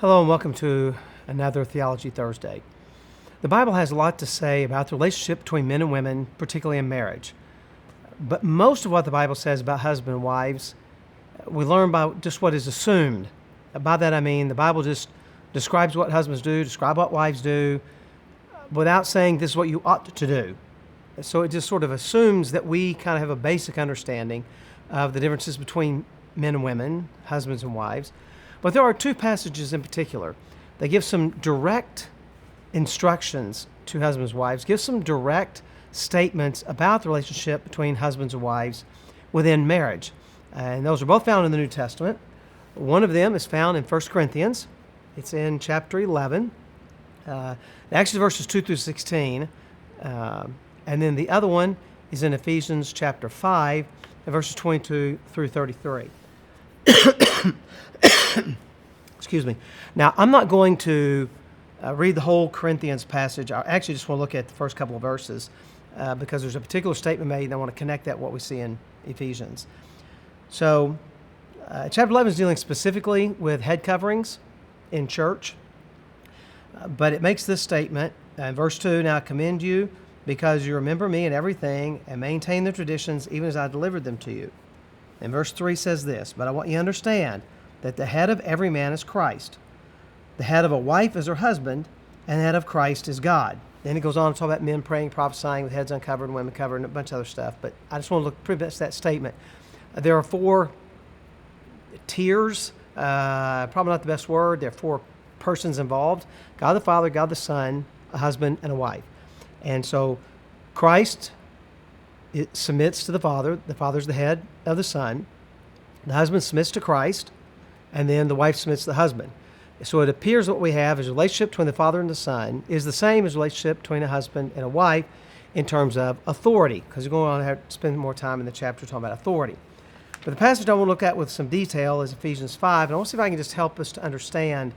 Hello and welcome to another Theology Thursday. The Bible has a lot to say about the relationship between men and women, particularly in marriage. But most of what the Bible says about husband and wives, we learn by just what is assumed. By that I mean the Bible just describes what husbands do, describes what wives do, without saying this is what you ought to do. So it just sort of assumes that we kind of have a basic understanding of the differences between men and women, husbands and wives. But there are two passages in particular that give some direct instructions to husbands and wives, give some direct statements about the relationship between husbands and wives within marriage. And those are both found in the New Testament. One of them is found in 1 Corinthians. It's in chapter 11, actually verses 2 through 16. And then the other one is in Ephesians chapter 5, verses 22 through 33. Excuse me. Now, I'm not going to read the whole Corinthians passage. I actually just want to look at the first couple of verses because there's a particular statement made, and I want to connect that with what we see in Ephesians. So, chapter 11 is dealing specifically with head coverings in church, but it makes this statement in verse 2, "Now I commend you because you remember me in everything and maintain the traditions even as I delivered them to you." And verse 3 says this, "But I want you to understand that the head of every man is Christ. The head of a wife is her husband, and the head of Christ is God." Then he goes on to talk about men praying, prophesying with heads uncovered, and women covered, and a bunch of other stuff. But I just want to look pretty much at that statement. There are four tiers, probably not the best word. There are four persons involved: God the Father, God the Son, a husband, and a wife. And so Christ submits to the Father. The Father's the head of the Son. The husband submits to Christ, and then the wife submits to the husband. So it appears what we have is a relationship between the Father and the Son is the same as a relationship between a husband and a wife in terms of authority, because we're going to have to spend more time in the chapter talking about authority. But the passage I want to look at with some detail is Ephesians 5, and I want to see if I can just help us to understand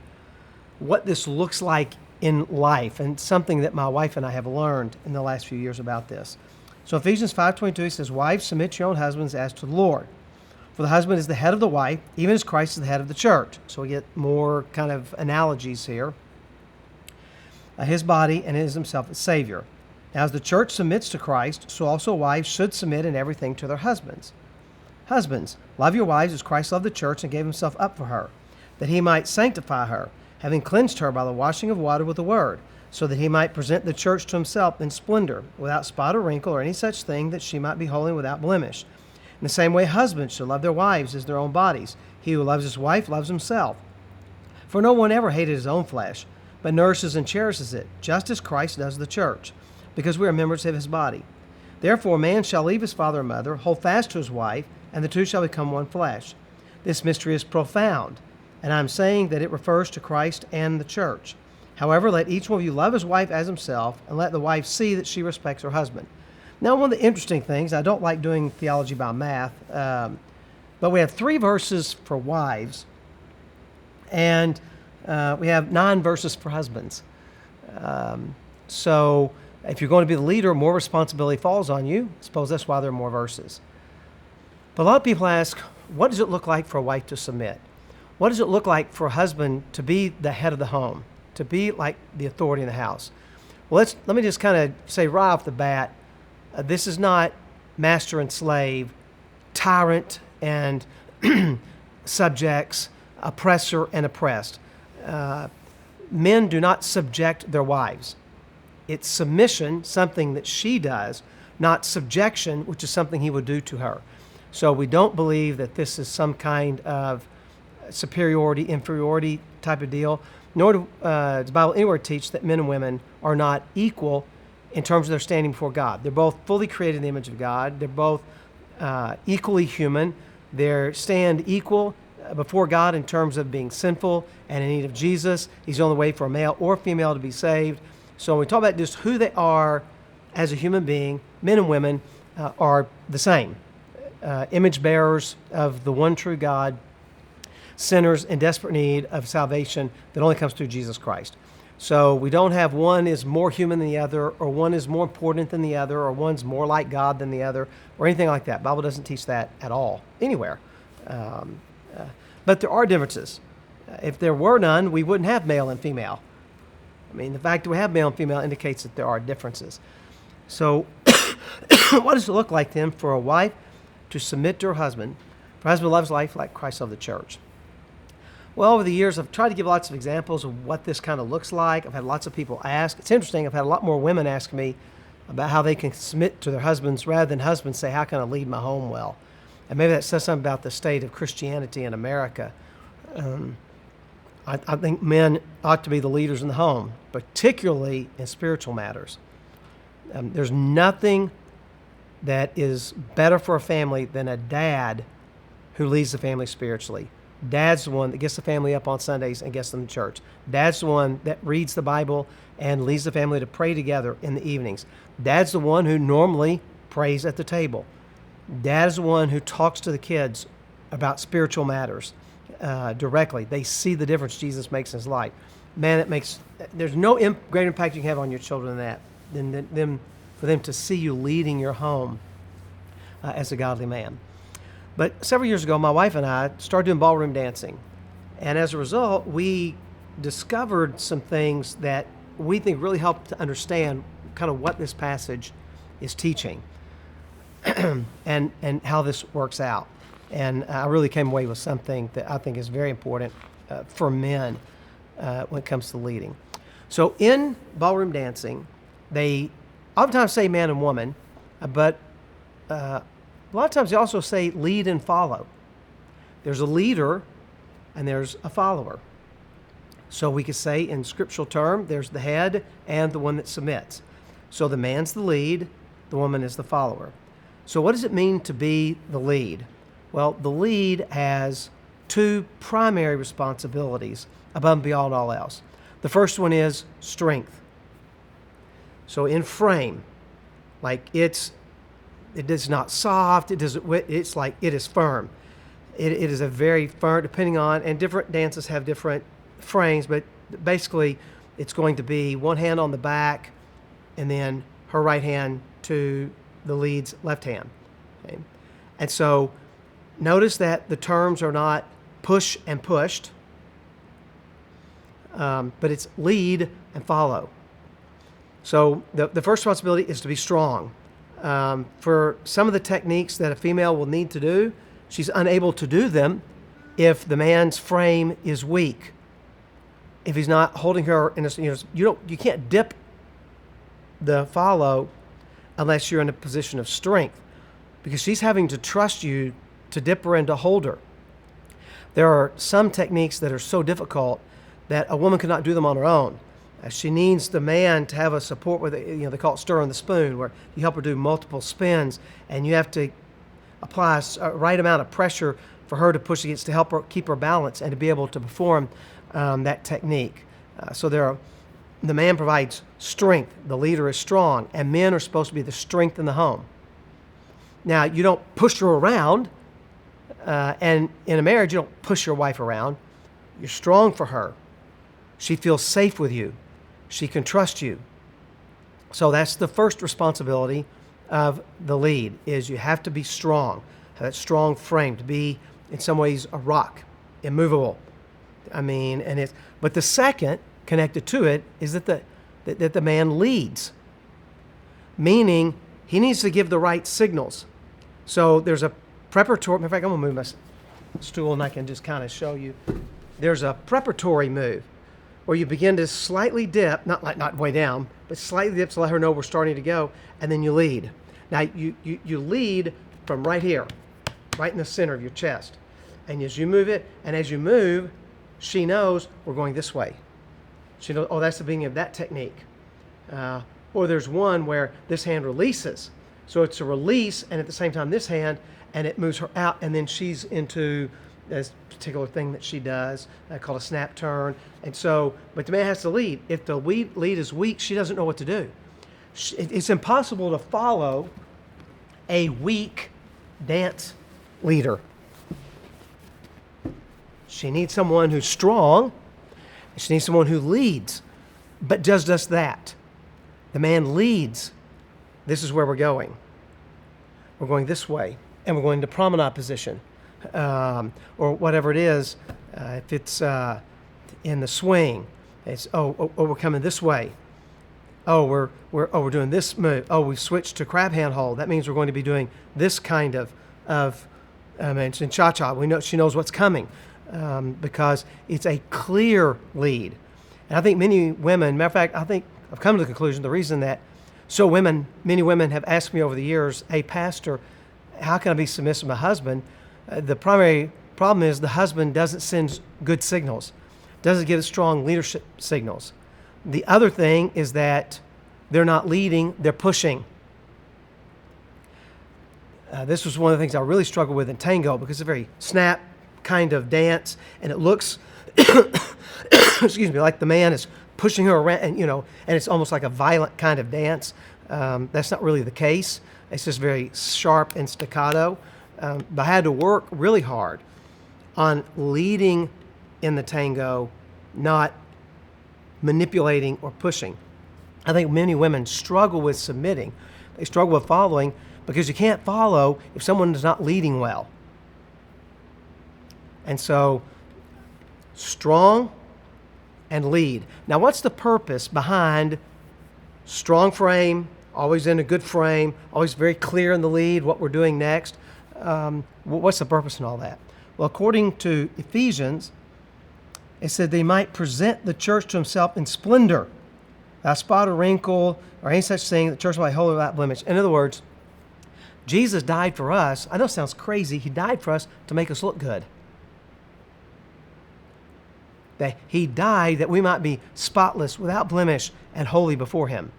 what this looks like in life, and something that my wife and I have learned in the last few years about this. So Ephesians 5:22 says, "Wives, submit to your own husbands as to the Lord. For the husband is the head of the wife, even as Christ is the head of the church." So we get more kind of analogies here. His body, and is himself its Savior. Now as the church submits to Christ, so also wives should submit in everything to their husbands. Husbands, love your wives as Christ loved the church and gave himself up for her, that he might sanctify her, having cleansed her by the washing of water with the word, so that he might present the church to himself in splendor, without spot or wrinkle or any such thing, that she might be holy and without blemish. In the same way, husbands should love their wives as their own bodies. He who loves his wife loves himself. For no one ever hated his own flesh, but nourishes and cherishes it, just as Christ does the church, because we are members of his body. Therefore, a man shall leave his father and mother, hold fast to his wife, and the two shall become one flesh. This mystery is profound, and I am saying that it refers to Christ and the church. However, let each one of you love his wife as himself, and let the wife see that she respects her husband. Now, one of the interesting things, I don't like doing theology by math, but we have 3 verses for wives, and we have 9 verses for husbands. So if you're going to be the leader, more responsibility falls on you. I suppose that's why there are more verses. But a lot of people ask, what does it look like for a wife to submit? What does it look like for a husband to be the head of the home, to be like the authority in the house? Well, let me just kind of say right off the bat, this is not master and slave, tyrant and subjects, oppressor and oppressed. Men do not subject their wives. It's submission, something that she does, not subjection, which is something he would do to her. So we don't believe that this is some kind of superiority, inferiority type of deal, nor does the Bible anywhere teach that men and women are not equal in terms of their standing before God. They're both fully created in the image of God. They're both equally human. They stand equal before God in terms of being sinful and in need of Jesus. He's the only way for a male or female to be saved. So when we talk about just who they are as a human being, men and women are the same. Image bearers of the one true God, sinners in desperate need of salvation that only comes through Jesus Christ. So we don't have one is more human than the other, or one is more important than the other, or one's more like God than the other, or anything like that. The Bible doesn't teach that at all, anywhere. But there are differences. If there were none, we wouldn't have male and female. I mean, the fact that we have male and female indicates that there are differences. So what does it look like then for a wife to submit to her husband? For a husband loves life like Christ loved the church. Well, over the years, I've tried to give lots of examples of what this kind of looks like. I've had lots of people ask. It's interesting. I've had a lot more women ask me about how they can submit to their husbands rather than husbands say, how can I lead my home well? And maybe that says something about the state of Christianity in America. I think men ought to be the leaders in the home, particularly in spiritual matters. There's nothing that is better for a family than a dad who leads the family spiritually. Dad's the one that gets the family up on Sundays and gets them to church. Dad's the one that reads the Bible and leads the family to pray together in the evenings. Dad's the one who normally prays at the table. Dad's the one who talks to the kids about spiritual matters directly. They see the difference Jesus makes in his life. Man, there's no greater impact you can have on your children than for them to see you leading your home as a godly man. But several years ago, my wife and I started doing ballroom dancing. And as a result, we discovered some things that we think really help to understand kind of what this passage is teaching and how this works out. And I really came away with something that I think is very important for men when it comes to leading. So in ballroom dancing, they oftentimes say man and woman, but a lot of times they also say lead and follow. There's a leader and there's a follower. So we could say in scriptural term, there's the head and the one that submits. So the man's the lead, the woman is the follower. So what does it mean to be the lead? Well, the lead has two primary responsibilities above and beyond all else. The first one is strength. So in frame, like it is not soft, it's like it is firm. It is a very firm, depending on, and different dances have different frames, but basically it's going to be one hand on the back and then her right hand to the lead's left hand. Okay? And so notice that the terms are not push and pushed, but it's lead and follow. So the first responsibility is to be strong. For some of the techniques that a female will need to do, she's unable to do them if the man's frame is weak. If he's not holding her in a, you can't dip the follow unless you're in a position of strength, because she's having to trust you to dip her and to hold her. There are some techniques that are so difficult that a woman cannot do them on her own. She needs the man to have a support with it. They call it stirring the spoon, where you help her do multiple spins, and you have to apply a right amount of pressure for her to push against to help her keep her balance and to be able to perform that technique. So the man provides strength. The leader is strong, and men are supposed to be the strength in the home. Now, you don't push her around, and in a marriage, you don't push your wife around. You're strong for her. She feels safe with you. She can trust you. So that's the first responsibility of the lead, is you have to be strong, have that strong frame, to be, in some ways, a rock, immovable. But the second, connected to it, is that the man leads, meaning he needs to give the right signals. So there's a preparatory, in fact, I'm going to move my stool and I can just kind of show you. There's a preparatory move where you begin to slightly dip, not way down, but slightly dip to let her know we're starting to go, and then you lead. Now, you lead from right here, right in the center of your chest. And as you move it, and as you move, she knows we're going this way. She knows, oh, that's the beginning of that technique. Or there's one where this hand releases. So it's a release, and at the same time this hand, and it moves her out, and then she's into this particular thing that she does called a snap turn. And so, but the man has to lead. If the lead is weak, she doesn't know what to do. It's impossible to follow a weak dance leader. She needs someone who's strong. She needs someone who leads, but does just that. The man leads. This is where we're going. We're going this way, and we're going to promenade position, or whatever it is. If it's in the swing, it's we're coming this way. We're doing this move. We've switched to crab hand hold. That means we're going to be doing this kind of it's in cha-cha. We know she knows what's coming because it's a clear lead. And I think many women, matter of fact, I think I've come to the conclusion the reason that many women have asked me over the years, hey, Pastor, how can I be submissive to my husband? The primary problem is the husband doesn't send good signals, doesn't give strong leadership signals. The other thing is that they're not leading, they're pushing. This was one of the things I really struggled with in tango because it's a very snap kind of dance, and it looks, excuse me, like the man is pushing her around, and it's almost like a violent kind of dance. That's not really the case. It's just very sharp and staccato. But I had to work really hard on leading in the tango, not manipulating or pushing. I think many women struggle with submitting. They struggle with following because you can't follow if someone is not leading well. And so, strong and lead. Now, what's the purpose behind strong frame, always in a good frame, always very clear in the lead, what we're doing next? What's the purpose in all that? Well, according to Ephesians, it said they might present the church to himself in splendor, without spot or wrinkle or any such thing, the church might be holy without blemish. In other words, Jesus died for us. I know it sounds crazy. He died for us to make us look good. That he died that we might be spotless, without blemish, and holy before him.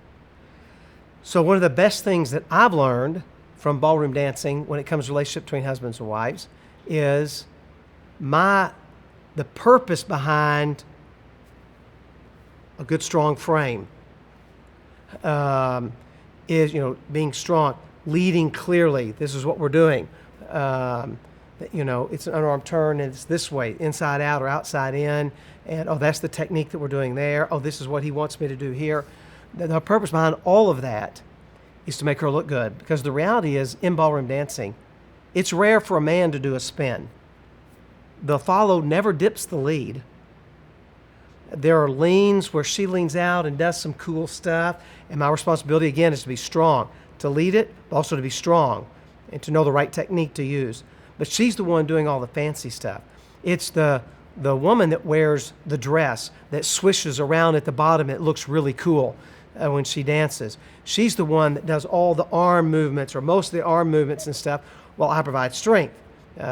So one of the best things that I've learned from ballroom dancing when it comes to relationship between husbands and wives is the purpose behind a good strong frame is being strong, leading clearly. This is what we're doing. It's an underarm turn and it's this way, inside out or outside in, and that's the technique that we're doing there. This is what he wants me to do here. The purpose behind all of that is to make her look good, because the reality is in ballroom dancing, it's rare for a man to do a spin. The follow never dips the lead. There are leans where she leans out and does some cool stuff, and my responsibility again is to be strong, to lead it, but also to be strong and to know the right technique to use. But she's the one doing all the fancy stuff. It's the woman that wears the dress that swishes around at the bottom. It looks really cool when she dances. She's the one that does all the arm movements, or most of the arm movements and stuff, while I provide strength.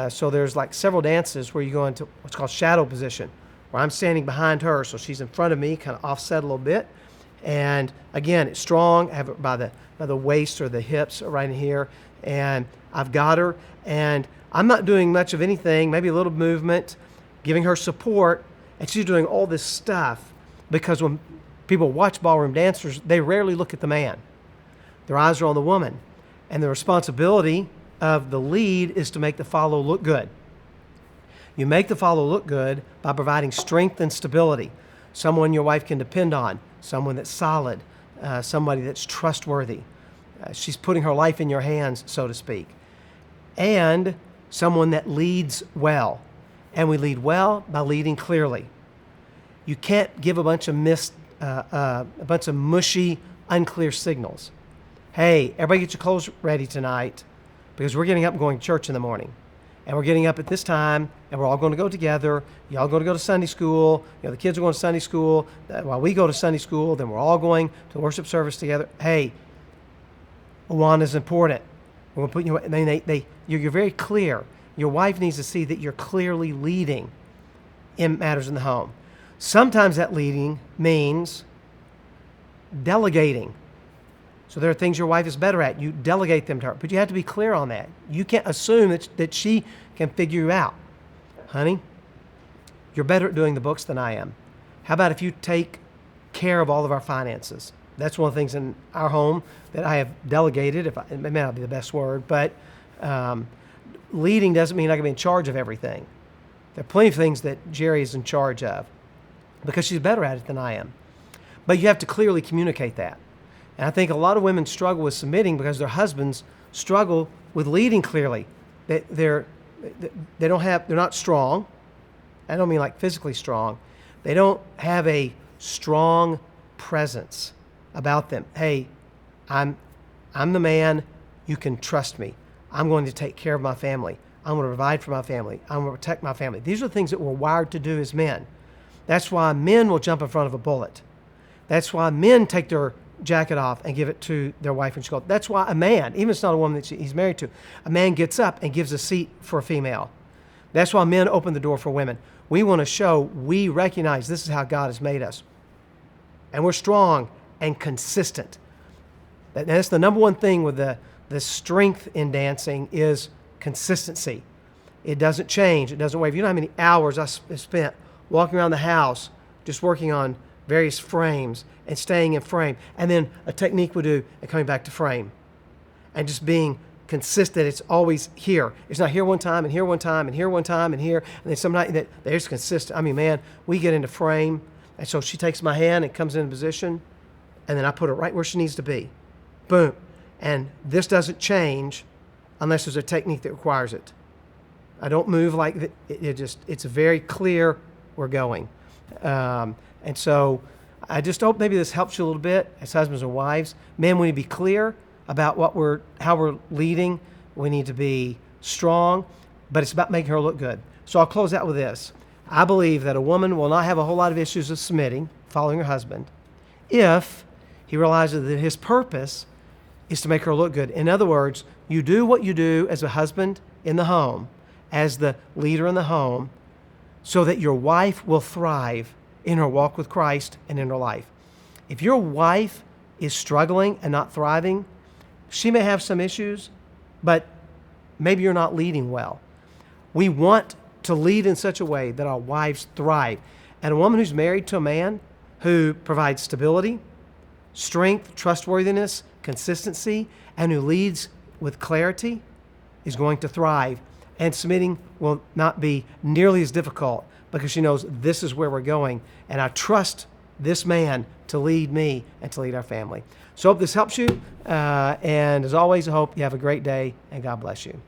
So there's like several dances where you go into what's called shadow position, where I'm standing behind her, so she's in front of me, kind of offset a little bit. And again, it's strong. I have it by the waist or the hips right in here, and I've got her, and I'm not doing much of anything, maybe a little movement, giving her support, and she's doing all this stuff, because when people watch ballroom dancers, they rarely look at the man. Their eyes are on the woman, and the responsibility of the lead is to make the follow look good. You make the follow look good by providing strength and stability, someone your wife can depend on, someone that's solid, somebody that's trustworthy. She's putting her life in your hands, so to speak. And someone that leads well. And we lead well by leading clearly. You can't give a bunch of mushy, unclear signals. Hey, everybody get your clothes ready tonight, because we're getting up and going to church in the morning. And we're getting up at this time, and we're all going to go together. Y'all going to go to Sunday school. The kids are going to Sunday school. While we go to Sunday school, then we're all going to worship service together. Hey, one is important. We're going to put you're very clear. Your wife needs to see that you're clearly leading in matters in the home. Sometimes that leading means delegating. So there are things your wife is better at. You delegate them to her. But you have to be clear on that. You can't assume that she can figure you out. Honey, you're better at doing the books than I am. How about if you take care of all of our finances? That's one of the things in our home that I have delegated. It may not be the best word, but leading doesn't mean I can be in charge of everything. There are plenty of things that Jerry is in charge of because she's better at it than I am. But you have to clearly communicate that. And I think a lot of women struggle with submitting because their husbands struggle with leading clearly. They're not strong, I don't mean like physically strong. They don't have a strong presence about them. Hey, I'm the man. You can trust me. I'm going to take care of my family. I'm going to provide for my family. I'm going to protect my family. These are things that we're wired to do as men. That's why men will jump in front of a bullet. That's why men take their jacket off and give it to their wife and she goes. That's why a man, even if it's not a woman that he's married to, a man gets up and gives a seat for a female. That's why men open the door for women. We want to show we recognize this is how God has made us. And we're strong and consistent. That's the number one thing with the strength in dancing is consistency. It doesn't change. It doesn't waver. You know how many hours I spent walking around the house just working on various frames and staying in frame. And then a technique would do and coming back to frame. And just being consistent. It's always here. It's not here one time and here one time and here one time and here. And then sometimes there's consistent. I mean, man, we get into frame. And so she takes my hand and comes into position. And then I put it right where she needs to be. Boom. And this doesn't change unless there's a technique that requires it. I don't move like that. It's very clear we're going. And so I just hope maybe this helps you a little bit as husbands and wives. Men, we need to be clear about how we're leading. We need to be strong, but it's about making her look good. So I'll close out with this. I believe that a woman will not have a whole lot of issues of submitting, following her husband, if he realizes that his purpose is to make her look good. In other words, you do what you do as a husband in the home, as the leader in the home, so that your wife will thrive in her walk with Christ and in her life. If your wife is struggling and not thriving, she may have some issues, but maybe you're not leading well. We want to lead in such a way that our wives thrive. And a woman who's married to a man who provides stability, strength, trustworthiness, consistency, and who leads with clarity is going to thrive. And submitting will not be nearly as difficult because she knows this is where we're going. And I trust this man to lead me and to lead our family. So I hope this helps you. And as always, I hope you have a great day and God bless you.